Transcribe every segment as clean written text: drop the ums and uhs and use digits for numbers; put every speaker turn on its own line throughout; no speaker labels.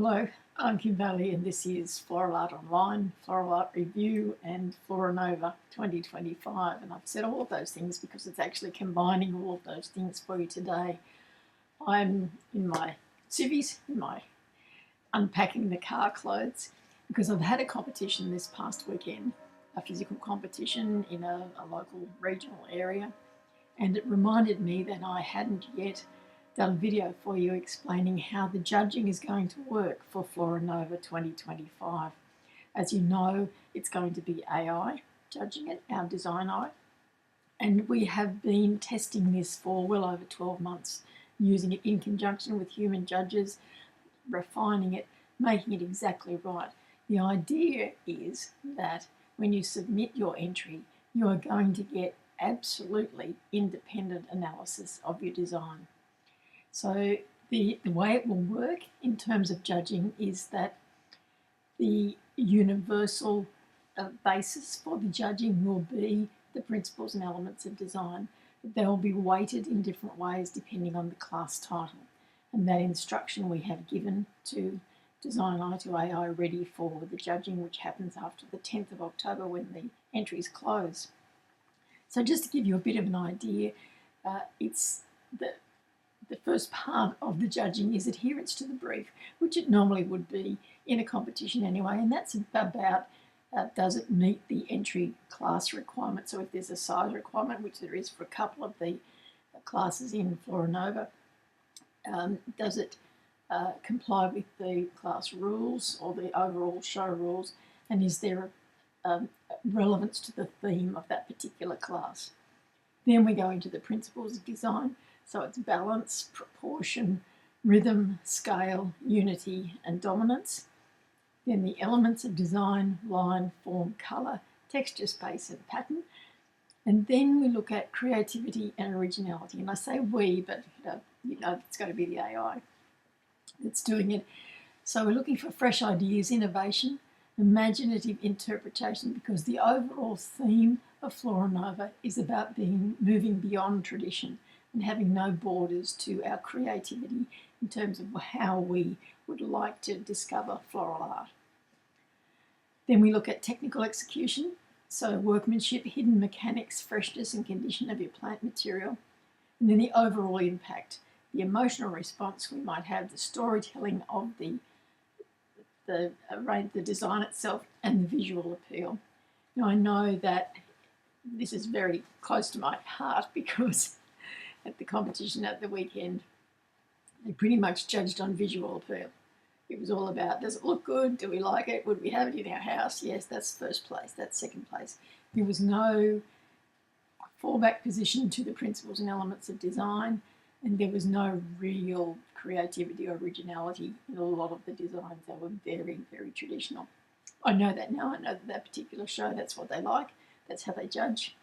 Hello, I'm Kim Bailey and this is Floral Art Online, Floral Art Review and FloraNova 2025. And I've said all of those things because it's actually combining all of those things for you today. I'm in my civvies, unpacking the car clothes, because I've had a competition this past weekend, a physical competition in a local regional area. And it reminded me that I hadn't yet done a video for you explaining how the judging is going to work for FloraNova 2025. As you know, it's going to be AI judging it, our design eye. And we have been testing this for well over 12 months, using it in conjunction with human judges, refining it, making it exactly right. The idea is that when you submit your entry, you are going to get absolutely independent analysis of your design. So the way it will work in terms of judging is that the universal basis for the judging will be the principles and elements of design. They'll be weighted in different ways depending on the class title. And that instruction we have given to Design Eye to AI ready for the judging, which happens after the 10th of October when the entries close. So just to give you a bit of an idea, it's the first part of the judging is adherence to the brief, which it normally would be in a competition anyway, and that's about does it meet the entry class requirement. So if there's a size requirement, which there is for a couple of the classes in FloraNova, does it comply with the class rules or the overall show rules, and is there relevance to the theme of that particular class? Then we go into the principles of design. So it's balance, proportion, rhythm, scale, unity, and dominance. Then the elements of design, line, form, colour, texture, space, and pattern. And then we look at creativity and originality. And I say we, but you know it's going to be the AI that's doing it. So we're looking for fresh ideas, innovation, imaginative interpretation, because the overall theme of FloraNova is about moving beyond tradition and having no borders to our creativity in terms of how we would like to discover floral art. Then we look at technical execution, so workmanship, hidden mechanics, freshness and condition of your plant material, and then the overall impact, the emotional response we might have, the storytelling of the design itself, and the visual appeal. Now I know that this is very close to my heart because at the competition at the weekend, they pretty much judged on visual appeal. It was all about, does it look good? Do we like it? Would we have it in our house? Yes, that's first place, that's second place. There was no fallback position to the principles and elements of design, and there was no real creativity or originality in a lot of the designs. They were very, very traditional. I know that now. I know that particular show, that's what they like. That's how they judge.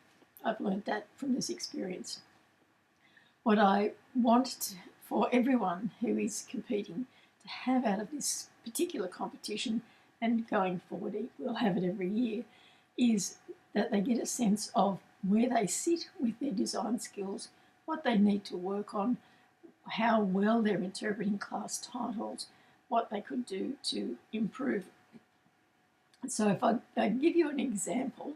I've learned that from this experience. What I want for everyone who is competing to have out of this particular competition, and going forward, we'll have it every year, is that they get a sense of where they sit with their design skills, what they need to work on, how well they're interpreting class titles, what they could do to improve. So if I give you an example,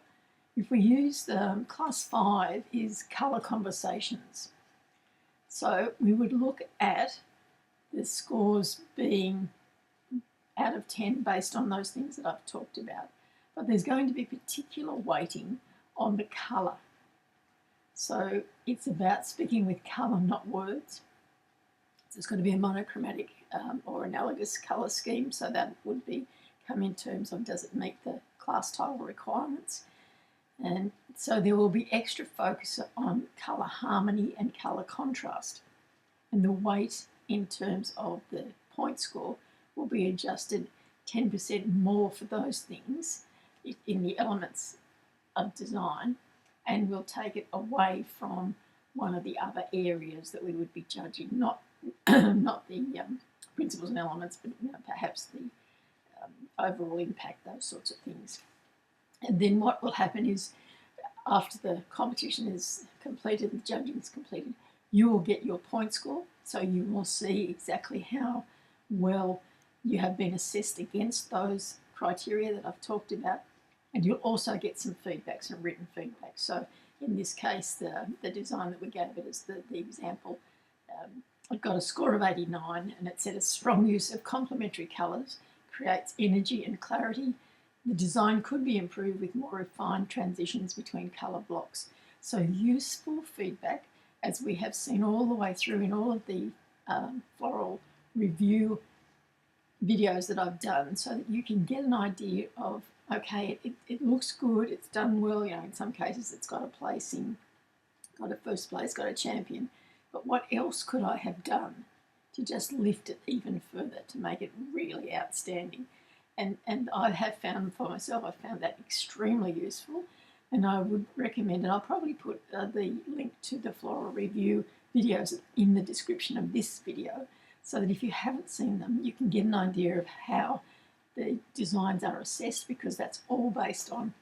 if we use class 5 is colour conversations. So we would look at the scores being out of 10 based on those things that I've talked about. But there's going to be particular weighting on the colour. So it's about speaking with colour, not words. So it's going to be a monochromatic or analogous colour scheme. So that would come in terms of, does it meet the class title requirements? And so there will be extra focus on colour harmony and colour contrast. And the weight in terms of the point score will be adjusted 10% more for those things in the elements of design, and we'll take it away from one of the other areas that we would be judging, not the principles and elements, but perhaps the overall impact, those sorts of things. And then what will happen is, after the competition is completed, the judging is completed, you will get your point score. So you will see exactly how well you have been assessed against those criteria that I've talked about, and you'll also get some feedback, some written feedback. So in this case, the design that we gave it as the example, it got a score of 89, and it said a strong use of complementary colours creates energy and clarity. The design could be improved with more refined transitions between colour blocks. So useful feedback, as we have seen all the way through in all of the floral review videos that I've done, so that you can get an idea of, okay, it looks good, it's done well, you know, in some cases it's got a placing, got a first place, got a champion, but what else could I have done to just lift it even further, to make it really outstanding? And I have found for myself, I found that extremely useful, and I would recommend, and I'll probably put the link to the floral review videos in the description of this video, so that if you haven't seen them, you can get an idea of how the designs are assessed, because that's all based on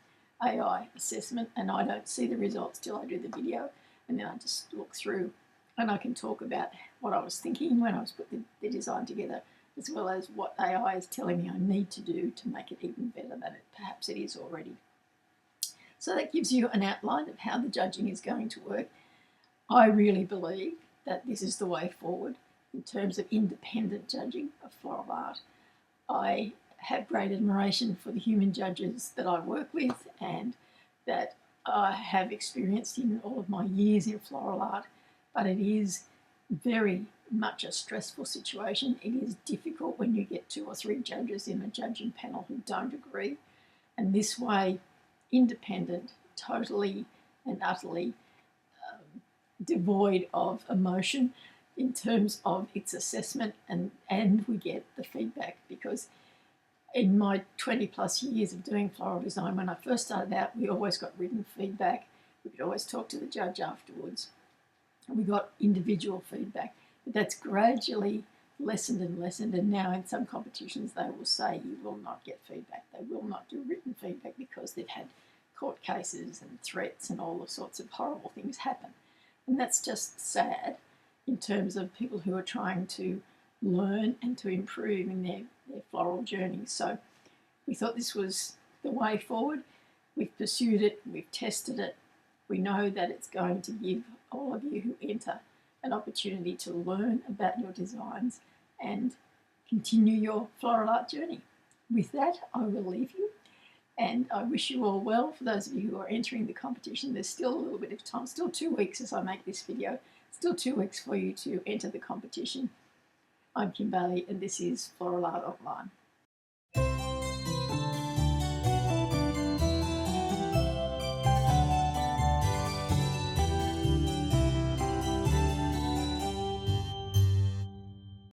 AI assessment, and I don't see the results till I do the video, and then I just look through and I can talk about what I was thinking when I was putting the design together, as well as what AI is telling me I need to do to make it even better than it perhaps it is already. So that gives you an outline of how the judging is going to work. I really believe that this is the way forward in terms of independent judging of floral art. I have great admiration for the human judges that I work with and that I have experienced in all of my years in floral art, but it is very much a stressful situation. It is difficult when you get 2 or 3 judges in a judging panel who don't agree, and this way, independent, totally and utterly devoid of emotion in terms of its assessment, and we get the feedback, because in my 20 plus years of doing floral design, when I first started out, we always got written feedback. We could always talk to the judge afterwards. We got individual feedback, but that's gradually lessened and lessened, and now in some competitions they will say you will not get feedback. They will not do written feedback because they've had court cases and threats and all the sorts of horrible things happen. And that's just sad in terms of people who are trying to learn and to improve in their floral journey. So we thought this was the way forward. We've pursued it, we've tested it. We know that it's going to give all of you who enter an opportunity to learn about your designs and continue your floral art journey. With that, I will leave you, and I wish you all well. For those of you who are entering the competition, there's still a little bit of time, still 2 weeks as I make this video, still 2 weeks for you to enter the competition. I'm Kim Bailey, and this is Floral Art Online.